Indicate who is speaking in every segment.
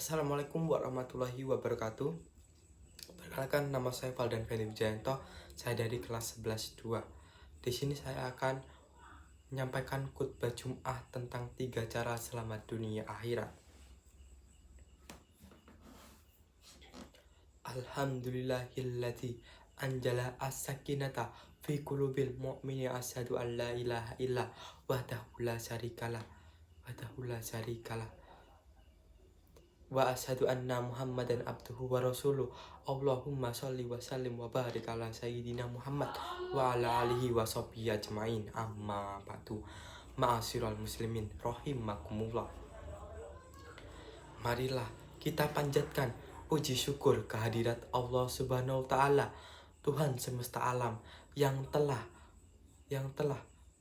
Speaker 1: Assalamualaikum warahmatullahi wabarakatuh. Perkenalkan, nama saya Valdan Fendi Wijayanto. Saya dari kelas 11-2. Di sini saya akan menyampaikan khutbah Jum'ah tentang 3 cara selamat dunia akhirat. Alhamdulillahilladzi anjala as-sakinata fi qulubil mu'mini asyhadu an la ilaha illa wahdahu la syarikalah wa asyhadu anna Muhammadan abduhu wa rasuluh. Allahumma sholli wa sallim wa barik ala sayyidina Muhammad wa ala alihi wa sahbihi ajmain. Amma ba'du. Ma'asyiral muslimin rahimakumullah. Marilah kita panjatkan puji syukur kehadirat Allah Subhanahu wa taala, Tuhan semesta alam yang telah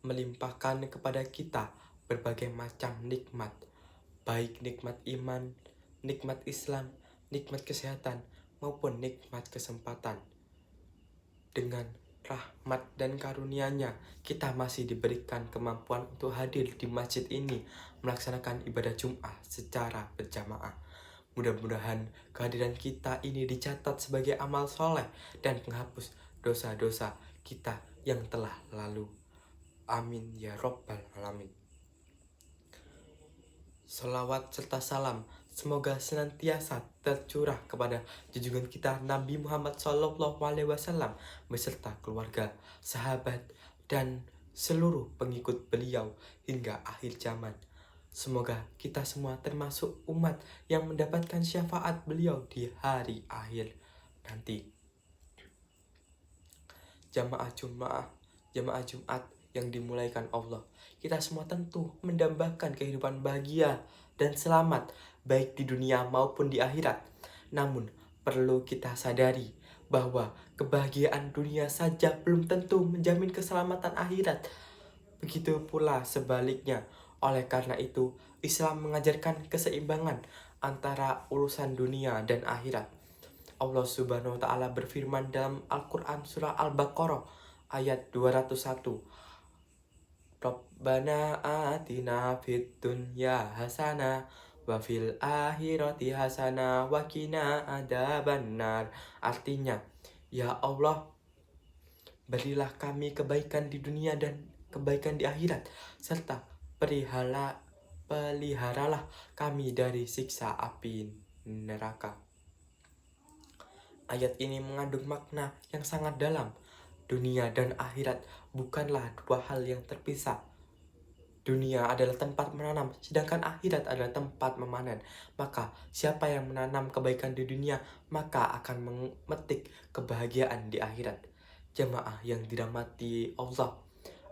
Speaker 1: melimpahkan kepada kita berbagai macam nikmat, baik nikmat iman, nikmat Islam, nikmat kesehatan, maupun nikmat kesempatan. Dengan rahmat dan karunia-Nya, kita masih diberikan kemampuan untuk hadir di masjid ini melaksanakan ibadah Jum'ah secara berjamaah. Mudah-mudahan kehadiran kita ini dicatat sebagai amal soleh dan penghapus dosa-dosa kita yang telah lalu. Amin ya Rabbal Alamin. Salawat serta salam semoga senantiasa tercurah kepada junjungan kita Nabi Muhammad SAW beserta keluarga, sahabat, dan seluruh pengikut beliau hingga akhir zaman. Semoga kita semua termasuk umat yang mendapatkan syafaat beliau di hari akhir nanti. Jamaah Jumat yang dimulaikan Allah, kita semua tentu mendambakan kehidupan bahagia dan selamat baik di dunia maupun di akhirat. Namun perlu kita sadari bahwa kebahagiaan dunia saja belum tentu menjamin keselamatan akhirat. Begitu pula sebaliknya. Oleh karena itu, Islam mengajarkan keseimbangan antara urusan dunia dan akhirat. Allah Subhanahu wa taala berfirman dalam Al-Qur'an surah Al-Baqarah ayat 201. Rabbana atina fid dunya hasanah wa fil akhirati hasanah wa qina adzabannar. Artinya, ya Allah, berilah kami kebaikan di dunia dan kebaikan di akhirat, serta peliharalah kami dari siksa api neraka. Ayat ini mengandung makna yang sangat dalam. Dunia dan akhirat bukanlah dua hal yang terpisah. Dunia adalah tempat menanam, sedangkan akhirat adalah tempat memanen. Maka siapa yang menanam kebaikan di dunia, maka akan memetik kebahagiaan di akhirat. Jamaah yang dirahmati Allah,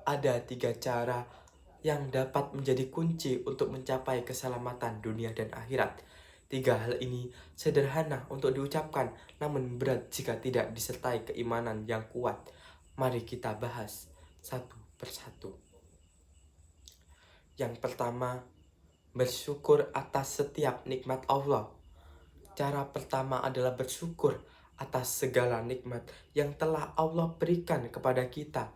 Speaker 1: ada 3 cara yang dapat menjadi kunci untuk mencapai keselamatan dunia dan akhirat. 3 hal ini sederhana untuk diucapkan, namun berat jika tidak disertai keimanan yang kuat. Mari kita bahas satu persatu. Yang pertama, bersyukur atas setiap nikmat Allah. Cara pertama adalah bersyukur atas segala nikmat yang telah Allah berikan kepada kita.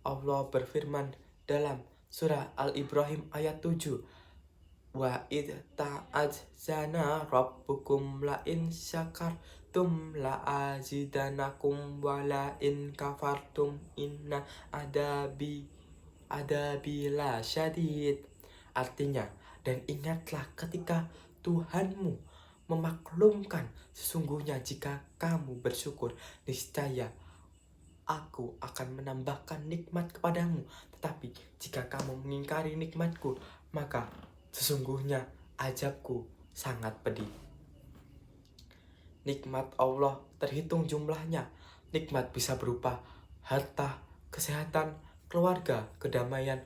Speaker 1: Allah berfirman dalam surah Al-Ibrahim ayat 7. Wa id ta'adzana rabbukum la in syakartum la azidanakum wa la in kafartum inna adabi la syadid. Artinya, dan ingatlah ketika Tuhanmu memaklumkan, sesungguhnya jika kamu bersyukur, niscaya Aku akan menambahkan nikmat kepadamu. Tetapi jika kamu mengingkari nikmatku, maka sesungguhnya azabku sangat pedih. Nikmat Allah terhitung jumlahnya. Nikmat bisa berupa harta, kesehatan, keluarga, kedamaian,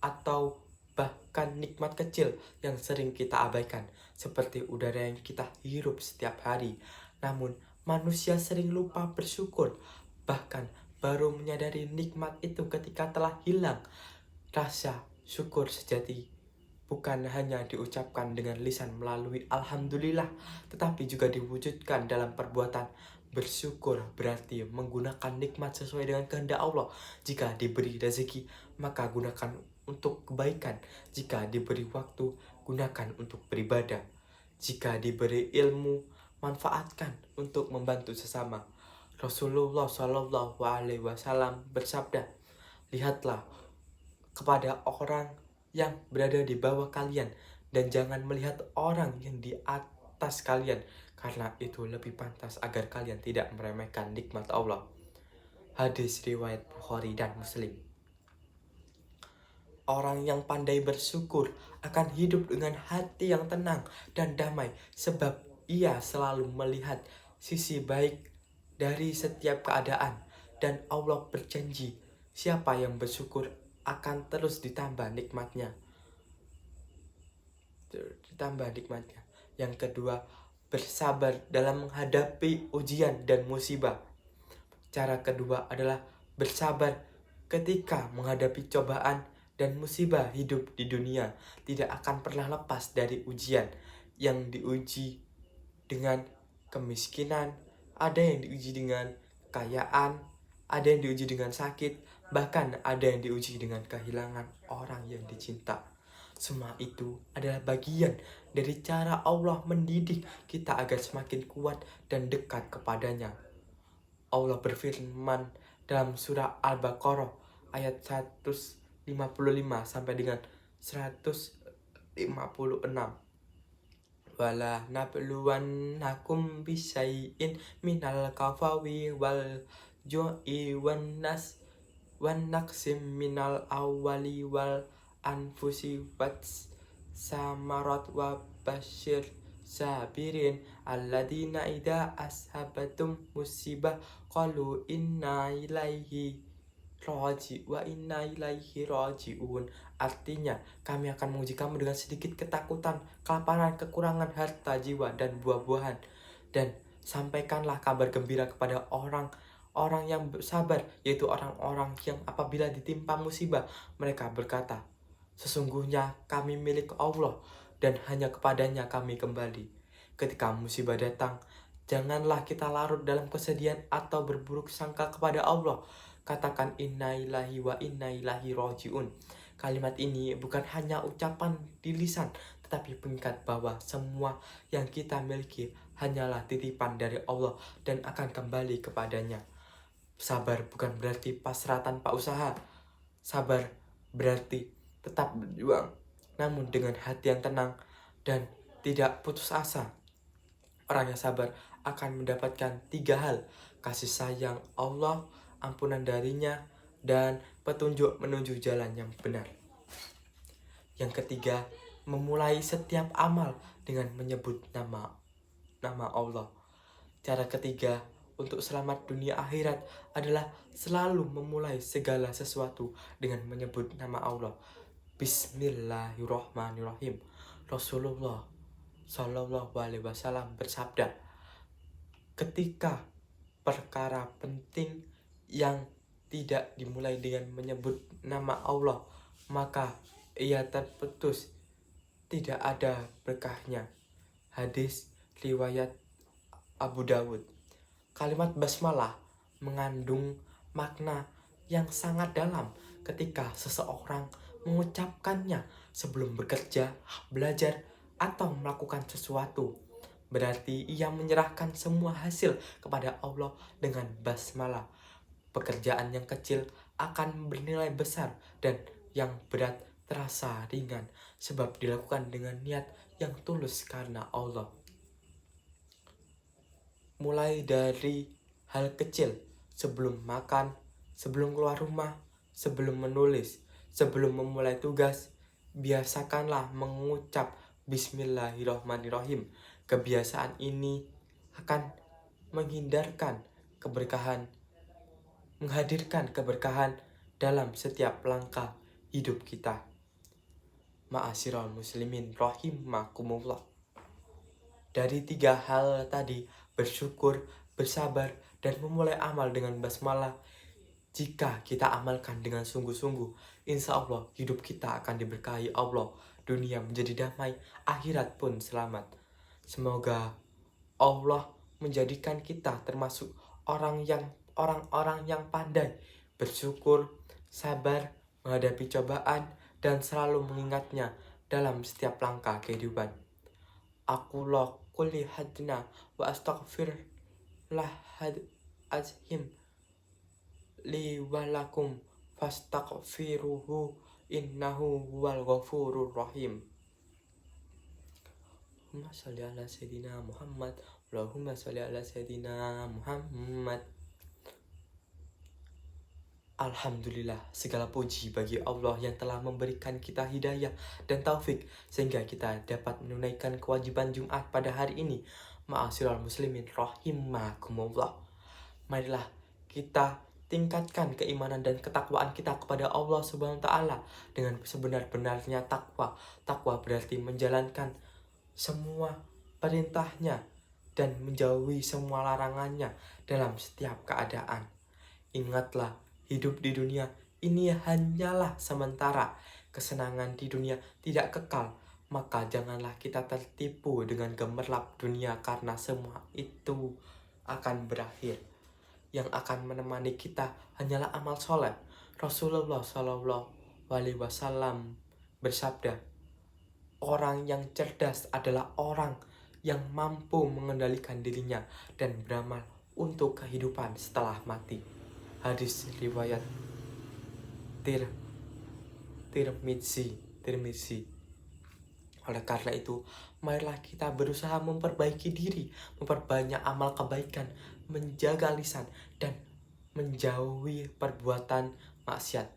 Speaker 1: atau bahkan nikmat kecil yang sering kita abaikan, seperti udara yang kita hirup setiap hari. Namun manusia sering lupa bersyukur, bahkan baru menyadari nikmat itu ketika telah hilang. Rasa syukur sejati bukan hanya diucapkan dengan lisan melalui alhamdulillah, tetapi juga diwujudkan dalam perbuatan. Bersyukur berarti menggunakan nikmat sesuai dengan kehendak Allah. Jika diberi rezeki, maka gunakan untuk kebaikan. Jika diberi waktu, gunakan untuk beribadah. Jika diberi ilmu, manfaatkan untuk membantu sesama. Rasulullah Shallallahu Alaihi Wasallam bersabda, lihatlah kepada orang yang berada di bawah kalian dan jangan melihat orang yang di atas kalian, karena itu lebih pantas agar kalian tidak meremehkan nikmat Allah. Hadis riwayat Bukhari dan Muslim. Orang yang pandai bersyukur akan hidup dengan hati yang tenang dan damai, sebab ia selalu melihat sisi baik dari setiap keadaan. Dan Allah berjanji, siapa yang bersyukur akan terus ditambah nikmatnya. Yang kedua, bersabar dalam menghadapi ujian dan musibah. Cara kedua adalah bersabar ketika menghadapi cobaan dan musibah hidup di dunia. Tidak akan pernah lepas dari ujian. Yang diuji dengan kemiskinan, ada yang diuji dengan kekayaan, ada yang diuji dengan sakit, bahkan ada yang diuji dengan kehilangan orang yang dicinta. Semua itu adalah bagian dari cara Allah mendidik kita agar semakin kuat dan dekat kepadanya. Allah berfirman dalam surah Al-Baqarah ayat 155 sampai dengan 156. Wala nabluwannakum bisyai'in minal kafawi wal ju'i wan naqsim minal awwali wal anfusi wat samarat wa basyir sabirin alladzina idza ashabatum musibah qalu inna ilaihi raji'un. Artinya, kami akan menguji kamu dengan sedikit ketakutan, kelaparan, kekurangan harta, jiwa, dan buah-buahan. Dan sampaikanlah kabar gembira kepada orang yang bersabar, yaitu orang-orang yang apabila ditimpa musibah, mereka berkata, sesungguhnya kami milik Allah, dan hanya kepadanya kami kembali. Ketika musibah datang, janganlah kita larut dalam kesedihan atau berburuk sangka kepada Allah. Katakan inna ilahi wa inna ilahi raji'un. Kalimat ini bukan hanya ucapan di lisan, tetapi pengingat bahwa semua yang kita miliki hanyalah titipan dari Allah dan akan kembali kepadanya. Sabar bukan berarti pasrah tanpa usaha. Sabar berarti tetap berjuang, namun dengan hati yang tenang dan tidak putus asa. Orang yang sabar akan mendapatkan 3 hal: kasih sayang Allah, ampunan darinya, dan petunjuk menuju jalan yang benar. Yang ketiga, memulai setiap amal dengan menyebut nama Allah. Cara ketiga untuk selamat dunia akhirat adalah selalu memulai segala sesuatu dengan menyebut nama Allah. Bismillahirrahmanirrahim. Rasulullah Shallallahu Alaihi Wasallam bersabda, ketika perkara penting yang tidak dimulai dengan menyebut nama Allah, maka ia terputus, tidak ada berkahnya. Hadis riwayat Abu Dawud. Kalimat basmalah mengandung makna yang sangat dalam ketika seseorang mengucapkannya sebelum bekerja, belajar, atau melakukan sesuatu. Berarti ia menyerahkan semua hasil kepada Allah dengan basmalah. Pekerjaan yang kecil akan bernilai besar dan yang berat terasa ringan sebab dilakukan dengan niat yang tulus karena Allah. Mulai dari hal kecil, sebelum makan, sebelum keluar rumah, sebelum menulis, sebelum memulai tugas, biasakanlah mengucap Bismillahirrahmanirrahim. Kebiasaan ini akan menghadirkan keberkahan dalam setiap langkah hidup kita. Ma'asyiral muslimin rahimakumullah. Dari 3 hal tadi, bersyukur, bersabar, dan memulai amal dengan basmalah, jika kita amalkan dengan sungguh-sungguh, insya Allah hidup kita akan diberkahi Allah, dunia menjadi damai, akhirat pun selamat. Semoga Allah menjadikan kita termasuk orang-orang yang pandai bersyukur, sabar, menghadapi cobaan, dan selalu mengingatnya dalam setiap langkah kehidupan. Aku lo kulli hadna wa astaghfir lahad azhim li walakum fastaghfiruhu innahu huwal ghafurur rahim. Allahumma sholli ala sayyidina Muhammad. Allahumma sholli ala sayyidina Muhammad. Alhamdulillah, segala puji bagi Allah yang telah memberikan kita hidayah dan taufik sehingga kita dapat menunaikan kewajiban Jumat pada hari ini. Ma'asyiral muslimin rahimakumullah. Marilah kita tingkatkan keimanan dan ketakwaan kita kepada Allah Subhanahu wa taala dengan sebenar-benarnya takwa. Takwa berarti menjalankan semua perintahnya dan menjauhi semua larangannya dalam setiap keadaan. Ingatlah, hidup di dunia ini hanyalah sementara. Kesenangan di dunia tidak kekal. Maka janganlah kita tertipu dengan gemerlap dunia karena semua itu akan berakhir. Yang akan menemani kita hanyalah amal soleh. Rasulullah SAW bersabda, orang yang cerdas adalah orang yang mampu mengendalikan dirinya dan beramal untuk kehidupan setelah mati. Hadis riwayat Tirmizi. Oleh karena itu, marilah kita berusaha memperbaiki diri, memperbanyak amal kebaikan, menjaga lisan, dan menjauhi perbuatan maksiat.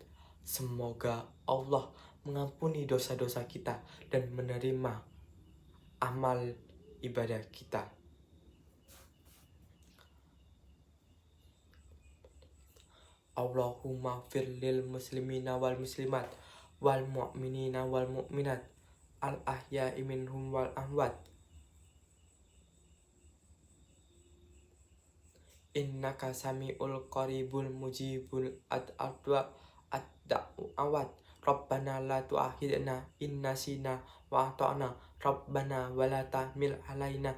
Speaker 1: Semoga Allah mengampuni dosa-dosa kita dan menerima amal ibadah kita. Allahumma firlil muslimina wal muslimat wal mu'minina wal mu'minat al ahya'i minhum wal amwat. Innaka sami'ul qaribul mujibul ad-da'awat. Rabbana la tu'akhidna in nasina wa ata'na. Rabbana wa la tahmil alaina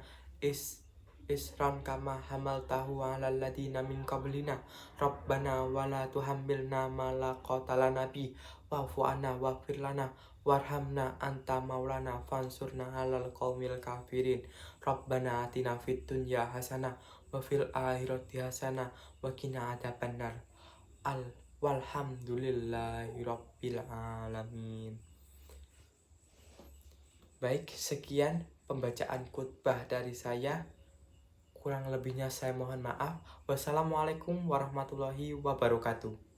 Speaker 1: isran kama hamaltahu ala alladina min qablina. Rabbana wa la tuhammilna ma la qatalana bi wa'fu anna waghfir lana warhamna anta maulana fansurna alal qaumil kafirin. Rabbana atina fid dunya hasanah wa fil akhirati hasanah wa qina adzabannar. Walhamdulillahi rabbil alamin. Baik, sekian pembacaan khutbah dari saya. Kurang lebihnya saya mohon maaf. Wassalamualaikum warahmatullahi wabarakatuh.